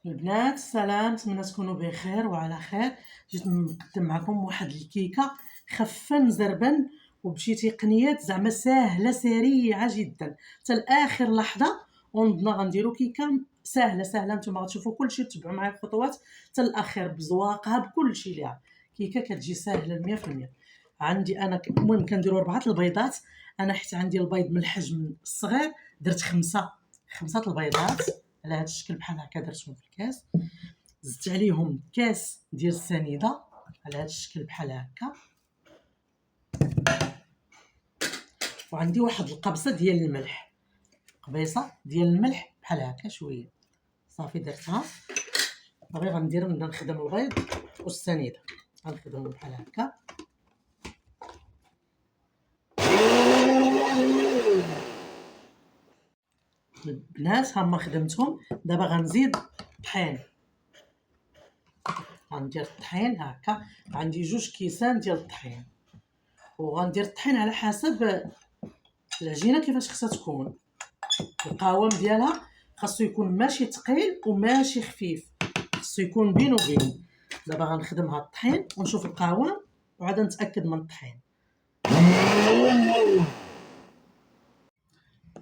البنات السلام، نتمنى تكونوا بخير وعلى خير. جيت نقدم معكم واحد الكيكه خفه نزربن وبشي تقنيات زعما ساهله سريعه جدا حتى لاخر لحظه. ونضنا غنديروا كيكه ساهله نتوما غتشوفوا كلشي، تبعوا معايا الخطوات حتى الاخير بزواقها بكلشي ليها. كيكه كتجي ساهله 100%. عندي انا المهم كنديروا 4 البيضات. انا حيت عندي البيض من الحجم الصغير درت خمسة البيضات على هذا الشكل بحال هكا. درتهم في الكاس، زدت عليهم كاس ديال السنيده على هذا الشكل بحال هكا، وعندي واحد القبصه ديال الملح، قبيصه ديال الملح بحال هكا شويه. صافي درتها. دابا نبدا نخدم البيض والسنيده، غنخدمهم بحال هكا. البنات هما خدمتهم. دابا غنزيد طحين، غندير الطحين هكا. عندي 2 كيسان ديال الطحين، وغندير الطحين على حسب العجينه كيفاش خصها تكون. القوام ديالها خاصو يكون ماشي ثقيل وماشي خفيف، خاصو يكون بين وبين. دابا غنخدم هاد الطحين ونشوف القوام وعاد نتاكد من الطحين.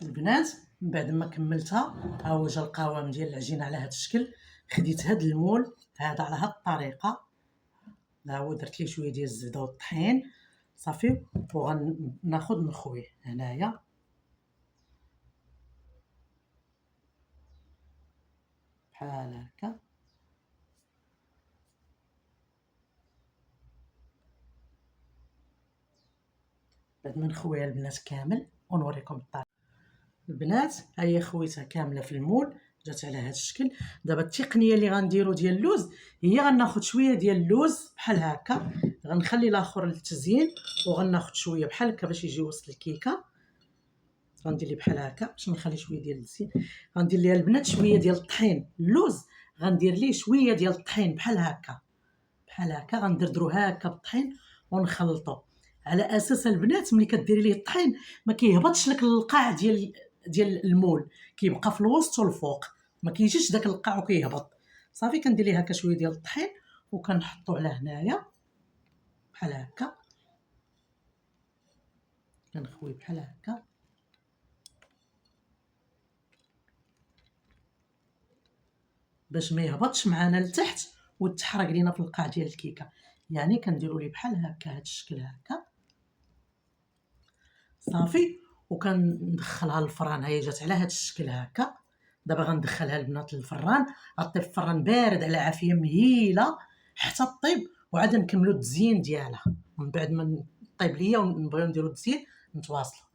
البنات من بعد ما كملتها ها هو جا القوام ديال العجينه على هاد الشكل. خديت هاد المول هذا على هاد الطريقه، ها هو درت ليه شويه ديال الزبده والطحين. صافي، وغناخذ نخويه هنايا بحال هكا. بعد ما نخويها البنات كامل ونوريكم الطريقه. البنات ها هي خويتها كامله في المول، جات على هذا الشكل. دابا التقنيه اللي غنديروا ديال اللوز هي غناخذ شويه ديال اللوز بحال هكا، غنخلي الاخر للتزيين، وغناخذ شويه بحال هكا باش يجي وسط الكيكه. غندير ليه بحال هكا باش نخلي شويه ديال الزيت. غندير ليها البنات شويه ديال الطحين. اللوز غندير ليه شويه ديال الطحين بحال هكا بحال هكا. غندردرو هكا بالطحين ونخلطو على اساس البنات ملي كديري ليه الطحين ما كيهبطش لك القاع ديال المول، كيبقى في الوسط والفوق، ما كيجيش داك القاع وكيهبط. صافي كندير ليه هكا شويه ديال الطحين وكنحطو على هنايا بحال هكا. كنخوي بحال هكا باش ما يهبطش معنا لتحت وتحرق لينا في القاع ديال الكيكه. يعني كنديروا ليه بحال هكا هذا الشكل هكا. صافي، وكندخلها للفران. هي جات على هذا الشكل هكا. دابا غندخلها البنات للفران، غطيب في الفران بارد على عافيه مهيله حتى طيب، وعاد نكملوا التزيين ديالها. من بعد ما طيب ليا ونبغيو نديروا التزيين نتواصلوا.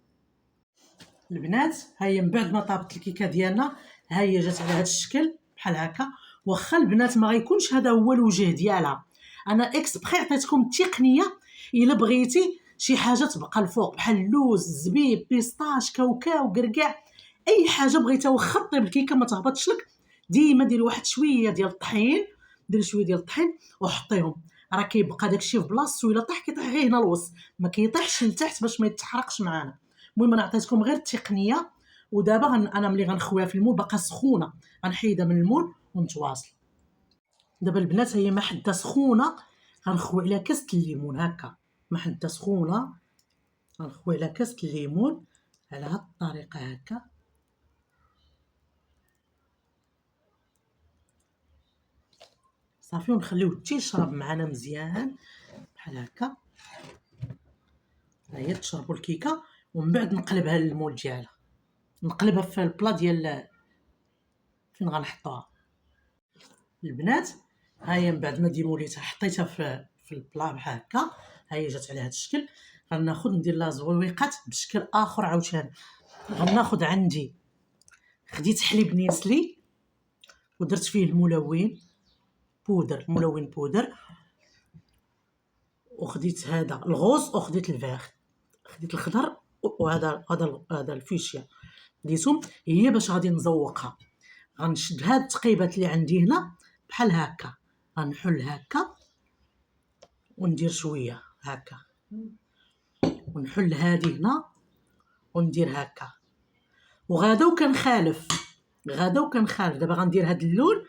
البنات ها هي من بعد ما طابت الكيكه ديالنا، ها هي جات على هذا الشكل بحال هكا. واخا البنات ما غيكونش هذا هو الوجه ديالها، انا اكسبري عطيتكم التقنيه الا بغيتي شي حاجه تبقى الفوق بحال اللوز، الزبيب، بيستاش، كاوكاو، قرقاع، اي حاجه بغيتها واخا طيب الكيكه ما تهبطش لك. ديما ديري واحد شويه ديال الطحين، ديري شويه ديال الطحين وحطيهم، راه كيبقى داكشي في بلاصتو. الا طاح كيطيح غير هنا الوسط، ما كيطيحش لتحت باش ما يتحرقش معانا. المهم انا عطيتكم غير التقنيه. ودابا انا ملي غنخويها في المول باقا سخونه، غنحيدها من المول ونتواصل. دابا البنات هي محده سخونه، غنخوي عليها كاس الليمون هكا. محده سخونه غنخوي على كاس الليمون على هاد الطريقه هكا. صافي، ونخليوه حتى يشرب معنا مزيان بحال هكا. ها هي تشربوا الكيكه ومن بعد نقلبها للمول ديالها، نقلبها في البلا ديال فين غنحطوها. البنات ها هي من بعد ما ديموليتها حطيتها في البلا بحال هكا. ها هي جات على هذا الشكل. غناخذ ندير لها زويقات بشكل اخر عاوتاني. غناخذ عندي خديت حليب نيسلي ودرت فيه الملون بودر، وخديت هذا الغوز وخديت الفاخ، خديت الخضر وهذا الفوشيا. خديتهم هي باش غادي نزوقها. غنشد هاد التقيبات اللي عندي هنا بحال هكا، غنحل هكا وندير شويه هكا، ونحل هذه هنا وندير هكا. وغادا وكنخالف دابا غندير هاد اللون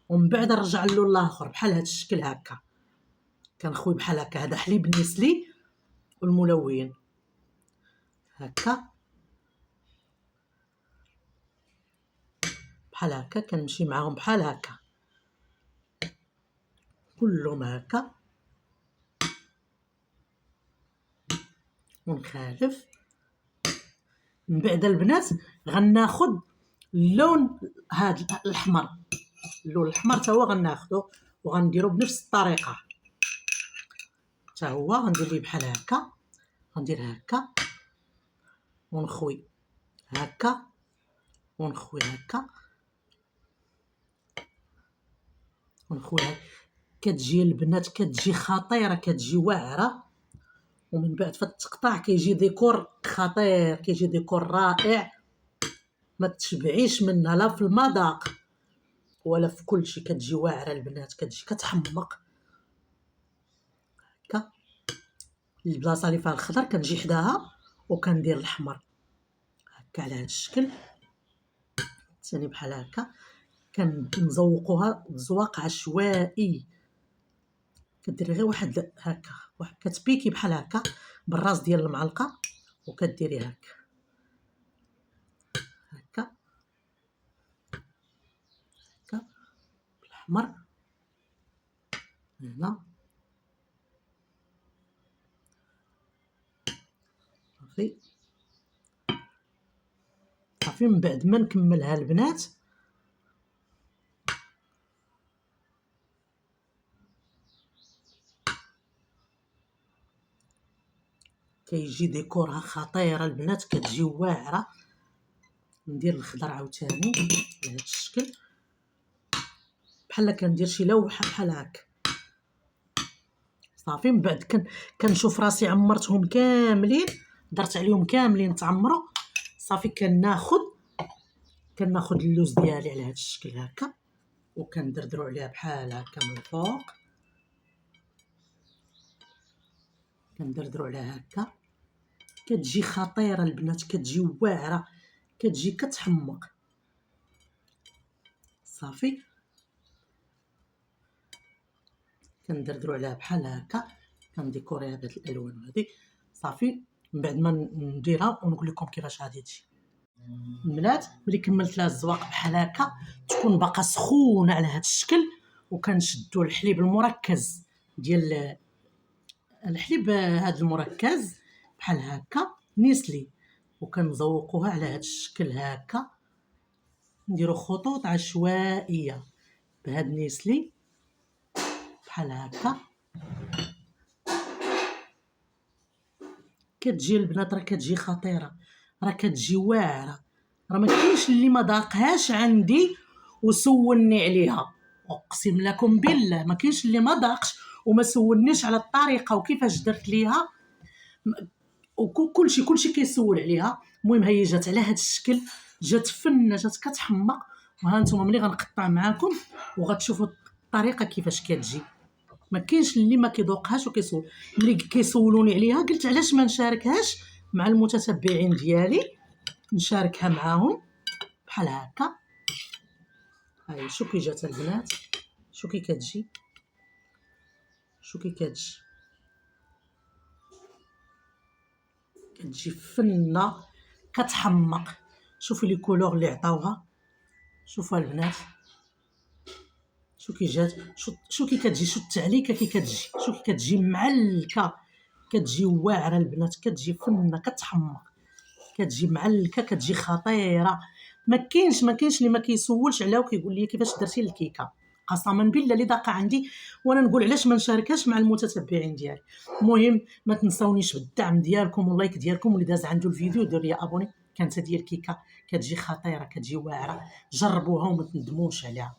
ومن بعد نرجع له الاخر بحال هذا الشكل هكا، كنخوي بحال هكا. هذا حليب نيسلي والملون هكا بحال هكا، كنمشي معاهم بحال هكا كلهم هكا ونخالف. من بعد البنات غناخد اللون هذا الاحمر، اللون الاحمر حتى هو غناخدو وغنديرو بنفس الطريقه حتى هو. غندير ليه بحال هكا، غندير هكا ونخوي هكا ونخوي هكا ونخوي هكا. كتجي البنات كتجي خطيره، كتجي واعره، ومن بعد فتقطع كيجي ديكور خطير، كيجي ديكور رائع، ما تشبعيش منها لا في المذاق ولا في كل شيء. كتجي واعره البنات، كتجي كتحمق هكا. البلاصه اللي فيها الخضر كنجي حداها وكندير الاحمر هكا على هذا الشكل ثاني بحال هكا. كنزوقوها بزواق عشوائي، كديري غير واحد هكا، واحد كتبيكي بحال هكا بالراس ديال المعلقه وكديري هكا هكا هكا بالاحمر هنا صافي صافي. من بعد ما نكملها البنات كيجي ديكورها خطيره البنات، كتجي واعره. ندير الخضر عاوتاني بهذا الشكل بحال كندير شي لوحه بحال هكا صافي. من بعد كنشوف راسي عمرتهم كاملين، درت عليهم كاملين تعمروا صافي. كناخذ اللوز ديالي على هذا الشكل هكا وكندردروا عليها بحال هكا من الفوق، كندردروا عليها هكا. كتجي خطيره البنات، كتجي واعره، كتجي كتحمق صافي. كندردروا عليها بحال هكا، كنديكوريها بهاد الالوان هذه صافي. من بعد ما نديرها ونقول لكم كيفاش غادي تجي البنات. ملي كملت لها الزواق بحال هكا تكون باقا سخونه على هذا الشكل، وكنشدوا الحليب المركز ديال الحليب هذا المركز بحال هكا نيسلي، وكنزوقوها على هذا الشكل هكا. نديروا خطوط عشوائيه بهذا نيسلي بحال هكا. كتجي البنات راه كتجي خطيره، راه كتجي واعره، راه ما كاينش اللي ما ذاقهاش عندي وسولني عليها. اقسم لكم بالله ما كاينش اللي ما ذاقش وما سولنيش على الطريقه وكيفاش درت ليها، كلشي كيسول عليها. المهم هي جات على هذا الشكل، جات فنه، جات كتحمق. وها نتوما ملي غنقطع معاكم وغتشوفوا الطريقه كيفاش كتجي. ما كاينش اللي ما كيذوقهاش وكيسول. ملي كيسولوني عليها قلت علاش ما نشاركهاش مع المتتبعين ديالي، نشاركها معاهم بحال هكا. هاي شو كي جات البنات، شو كي كتجي، شو كي كتجي، كتجي فنه كتحمق. شوفوا لي كولور اللي عطاوها، شوفوا البنات شو كي جات، شو كي كتجي، شو التعليكه كي كتجي، شو كي كتجي معلكه، كتجي واعره البنات، كتجي فنه كتحمق، كتجي معلكه، كتجي خطيره. ما كاينش اللي ما كيسولش عليها وكيقول لي كيفاش درتي الكيكه. قسما بالله اللي داقه عندي، وانا نقول علاش ما نشاركهاش مع المتتبعين ديالي. المهم ما تنساونيش بالدعم ديالكم واللايك ديالكم، واللي داز عنده الفيديو دير لي ابوني. كانت هذه الكيكه كتجي خطيره، كتجي واعره، جربوها وما تندموش عليها.